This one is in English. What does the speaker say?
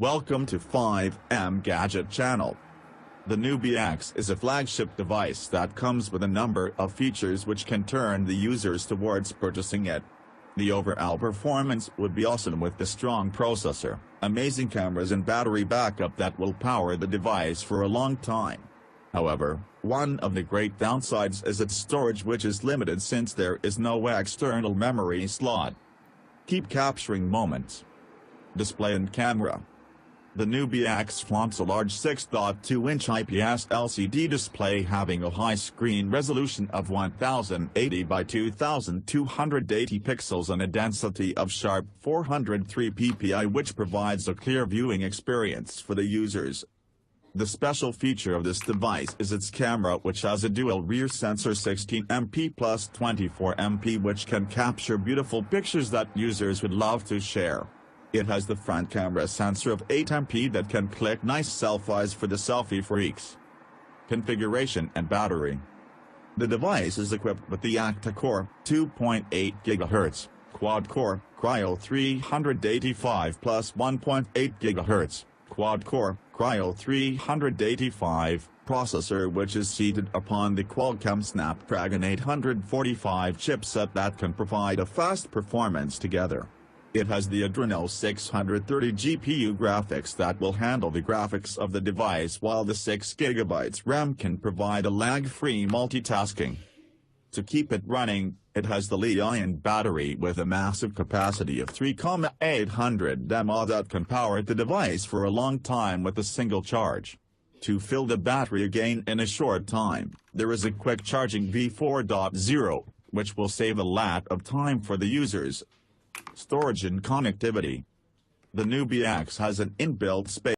Welcome to 5M Gadget channel. The Nubia X is a flagship device that comes with a number of features which can turn the users towards purchasing it. The overall performance would be awesome with the strong processor, amazing cameras and battery backup that will power the device for a long time. However, one of the great downsides is its storage, which is limited since there is no external memory slot. Keep capturing moments. Display and camera. The Nubia X flaunts a large 6.2-inch IPS LCD display having a high screen resolution of 1080 by 2280 pixels and a density of sharp 403 ppi, which provides a clear viewing experience for the users. The special feature of this device is its camera, which has a dual rear sensor 16MP plus 24MP, which can capture beautiful pictures that users would love to share. It has the front camera sensor of 8MP that can click nice selfies for the selfie freaks. Configuration and battery. The device is equipped with the octa-core, 2.8 GHz, quad-core, Cryo 385 plus 1.8 GHz, quad-core, Cryo 385, processor, which is seated upon the Qualcomm Snapdragon 845 chipset that can provide a fast performance together. It has the Adreno 630 GPU graphics that will handle the graphics of the device, while the 6GB RAM can provide a lag-free multitasking. To keep it running, it has the Li-ion battery with a massive capacity of 3,800 mAh that can power the device for a long time with a single charge. To fill the battery again in a short time, there is a quick charging v4.0, which will save a lot of time for the users. Storage and connectivity. The Nubia X has an inbuilt space